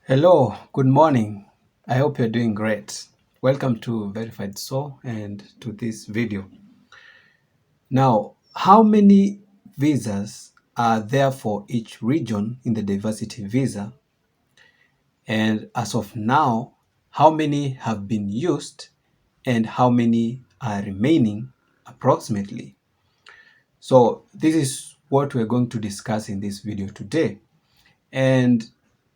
Hello, good morning. I hope you're doing great. Welcome to Verified Soul and to this video. Now, how many visas are there for each region in the diversity visa? And as of now, how many have been used and how many are remaining approximately? So this is what we're going to discuss in this video today. And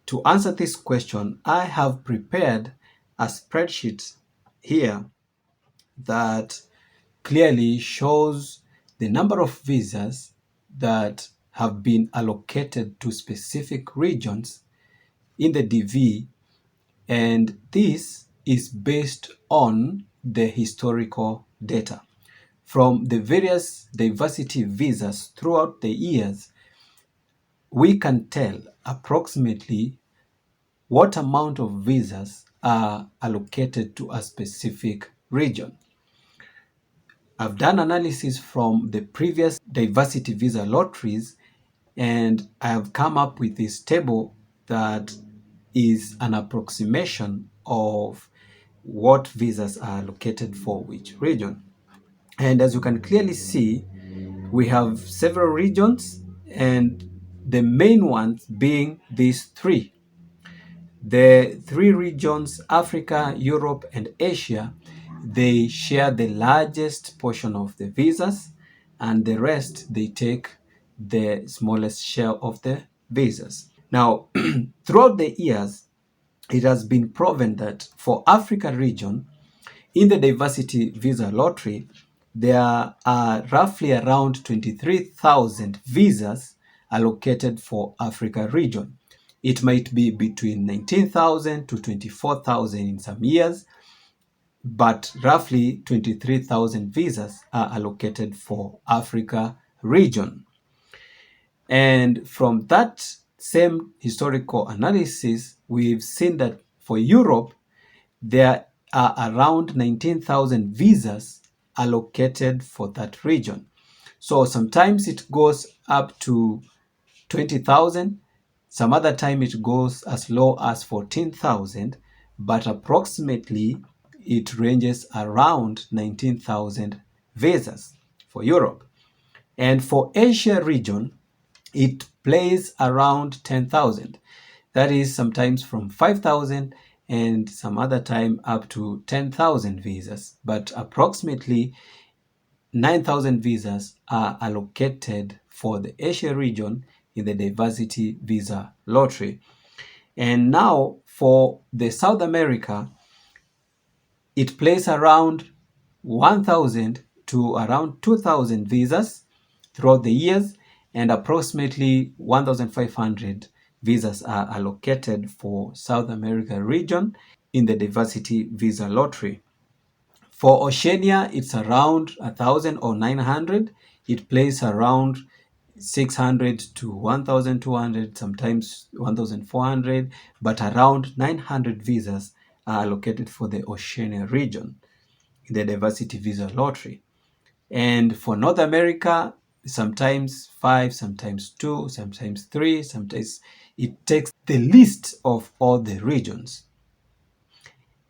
to answer this question, I have prepared a spreadsheet here that clearly shows the number of visas that have been allocated to specific regions in the DV, and this is based on the historical data. From the various diversity visas throughout the years, we can tell approximately what amount of visas are allocated to a specific region. I've done analysis from the previous diversity visa lotteries, and I have come up with this table that is an approximation of what visas are allocated for which region. And as you can clearly see, we have several regions, and the main ones being these three. The three regions, Africa, Europe, and Asia, they share the largest portion of the visas, and the rest, they take the smallest share of the visas. Now, throughout the years, it has been proven that for Africa region, in the diversity visa lottery, there are roughly around 23,000 visas allocated for Africa region. It might be between 19,000 to 24,000 in some years, but roughly 23,000 visas are allocated for Africa region. And from that same historical analysis, we've seen that for Europe, there are around 19,000 visas allocated for that region. So sometimes it goes up to 20,000. Some other time it goes as low as 14,000, but approximately it ranges around 19,000 visas for Europe. And for Asia region, it plays around 10,000. That is sometimes from 5,000 and some other time up to 10,000 visas, but approximately 9,000 visas are allocated for the Asia region in the diversity visa lottery. And now for the South America, it plays around 1,000 to around 2,000 visas throughout the years, and approximately 1,500 visas are allocated for South America region in the diversity visa lottery. For Oceania, it's around 1,000 or 900. It plays around 600 to 1,200, sometimes 1,400, but around 900 visas are allocated for the Oceania region in the diversity visa lottery. And for North America, sometimes 5, sometimes 2, sometimes 3, sometimes it takes the list of all the regions.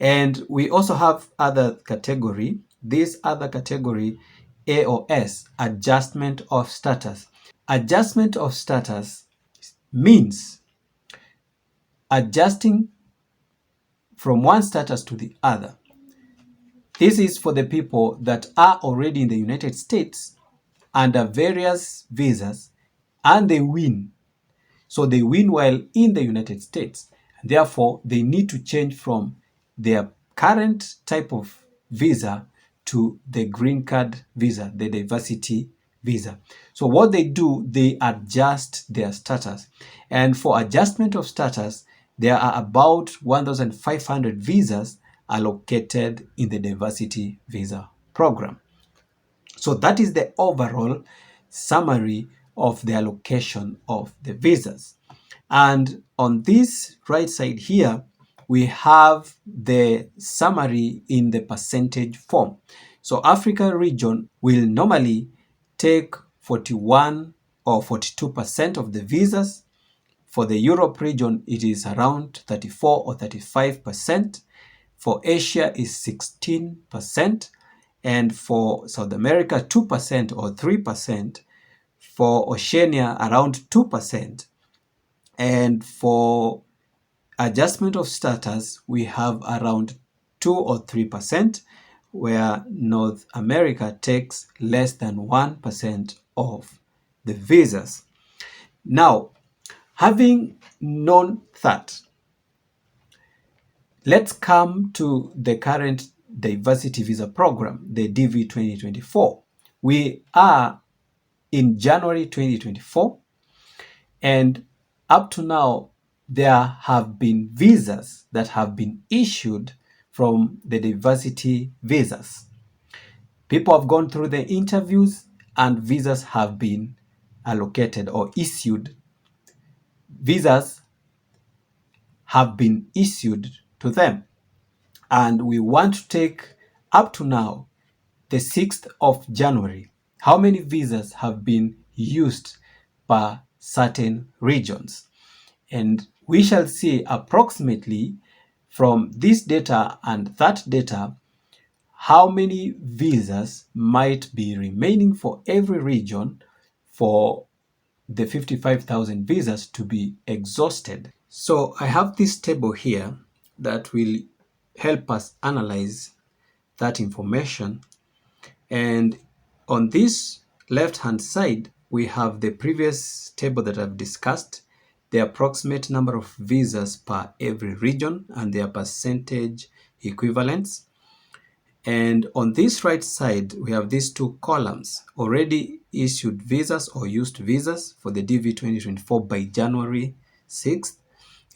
And we also have other category. This other category, A or S, adjustment of status. Adjustment of status means adjusting from one status to the other. This is for the people that are already in the United States under various visas and they win. So they win while in the United States. Therefore, they need to change from their current type of visa to the green card visa, the diversity visa. So what they do, they adjust their status. And for adjustment of status, there are about 1,500 visas allocated in the diversity visa program. So that is the overall summary of the allocation of the visas. And on this right side here, we have the summary in the percentage form. So Africa region will normally take 41 or 42% of the visas. For the Europe region, it is around 34 or 35%. For Asia is 16%. And for South America, 2% or 3%. For Oceania, around 2%. And for adjustment of status, we have around 2 or 3%, where North America takes less than 1% of the visas. Now, having known that, let's come to the current diversity visa program, the DV 2024. We are in January 2024, and up to now, there have been visas that have been issued from the diversity visas. People have gone through the interviews and visas have been allocated or issued. Visas have been issued to them. And we want to take up to now, the 6th of January, how many visas have been used per certain regions. And we shall see approximately from this data and that data, how many visas might be remaining for every region for the 55,000 visas to be exhausted. So I have this table here that will help us analyze that information. And on this left-hand side, we have the previous table that I've discussed, the approximate number of visas per every region and their percentage equivalents. And on this right side, we have these two columns, already issued visas or used visas for the DV 2024 by January 6th.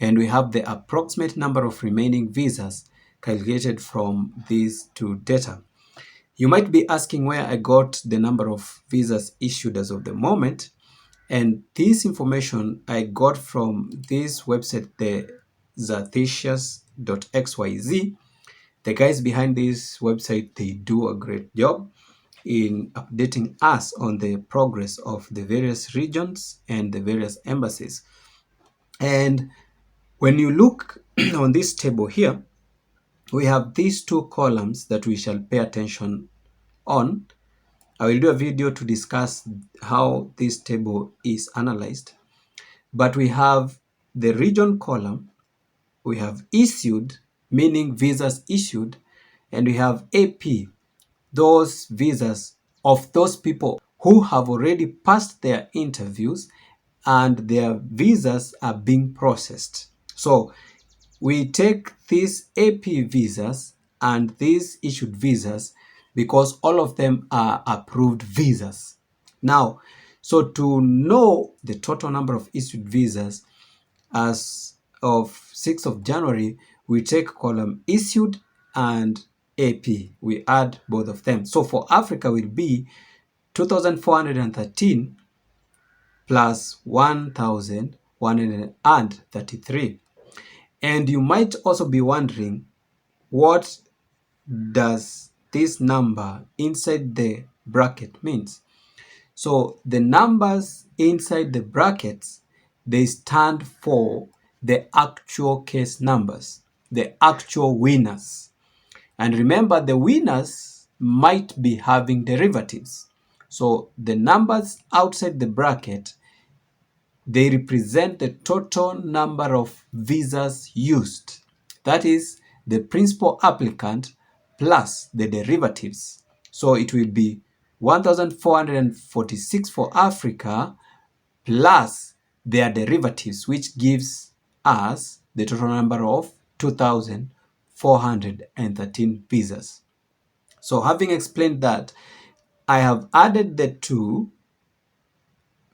And we have the approximate number of remaining visas calculated from these two data. You might be asking where I got the number of visas issued as of the moment. And this information I got from this website, the Xathias.xyz. The guys behind this website, they do a great job in updating us on the progress of the various regions and the various embassies. And when you look on this table here, we have these two columns that we shall pay attention on. I will do a video to discuss how this table is analyzed. But we have the region column, we have issued, meaning visas issued, and we have AP, those visas of those people who have already passed their interviews and their visas are being processed. So we take these AP visas and these issued visas because all of them are approved visas. Now, so to know the total number of issued visas as of 6th of January, we take column issued and AP. We add both of them. So for Africa will be 2,413 plus 1,133. And you might also be wondering, what does this number inside the bracket means? So the numbers inside the brackets, they stand for the actual case numbers, the actual winners. And remember, the winners might be having derivatives. So the numbers outside the bracket, they represent the total number of visas used. That is the principal applicant plus the derivatives. So it will be 1,446 for Africa plus their derivatives, which gives us the total number of 2,413 visas. So having explained that, I have added the two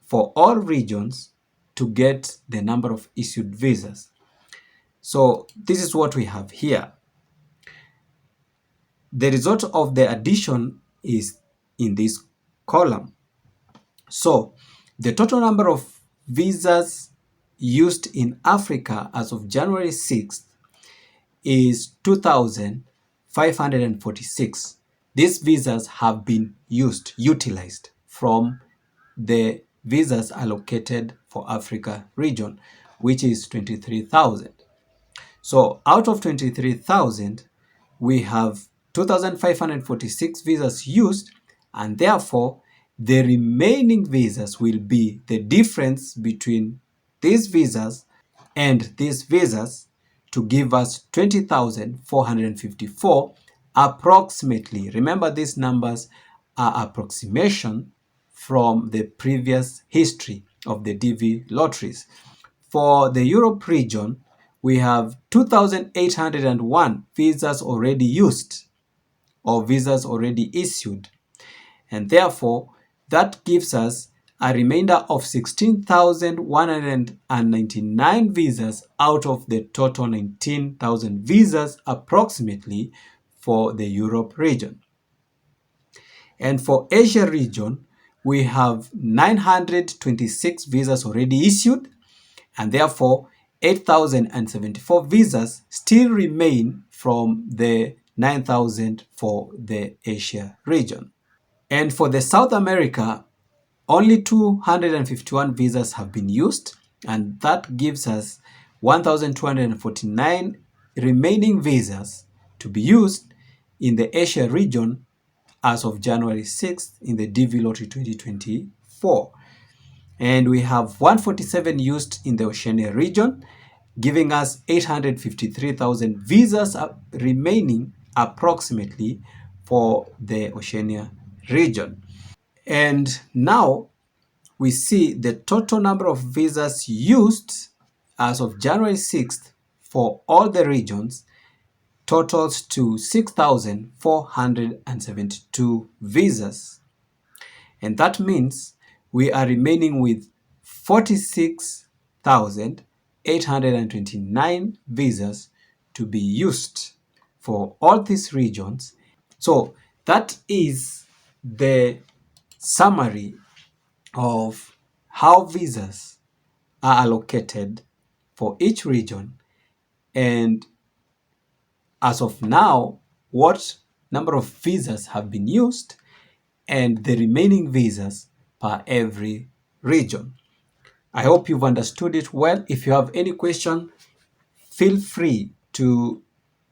for all regions to get the number of issued visas. So this is what we have here. The result of the addition is in this column. So the total number of visas used in Africa as of January 6th is 2,546. These visas have been utilized from the visas allocated for Africa region. which is 23,000. So out of 23,000, we have 2,546 visas used, and therefore the remaining visas will be the difference between these visas and these visas to give us 20,454 approximately. Remember, these numbers are approximation from the previous history of the DV lotteries. For the Europe region, we have 2,801 visas already used or visas already issued, and therefore that gives us a remainder of 16,199 visas out of the total 19,000 visas approximately for the Europe region. And for Asia region, we have 926 visas already issued, and therefore 8,074 visas still remain from the 9,000 for the Asia region. And for the South America, only 251 visas have been used, and that gives us 1,249 remaining visas to be used in the Asia region as of January 6th in the DV Lottery 2024. And we have 147 used in the Oceania region, giving us 853,000 visas remaining approximately for the Oceania region. And now we see the total number of visas used as of January 6th for all the regions totals to 6,472 visas. And that means we are remaining with 46,829 visas to be used for all these regions. So that is the summary of how visas are allocated for each region, and as of now, what number of visas have been used and the remaining visas per every region. I hope you've understood it well. If you have any question, feel free to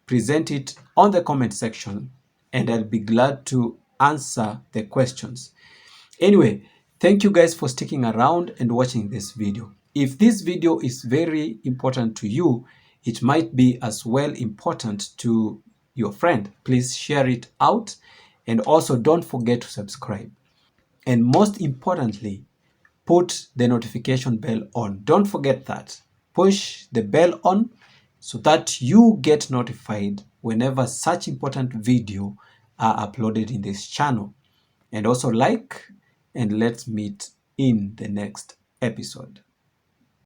present it on the comment section and I'll be glad to answer the questions. Anyway, thank you guys for sticking around and watching this video. If this video is very important to you, it might be as well important to your friend. Please share it out, and also don't forget to subscribe. And most importantly, put the notification bell on. Don't forget that. Push the bell on so that you get notified whenever such important video are uploaded in this channel. And also like, and let's meet in the next episode.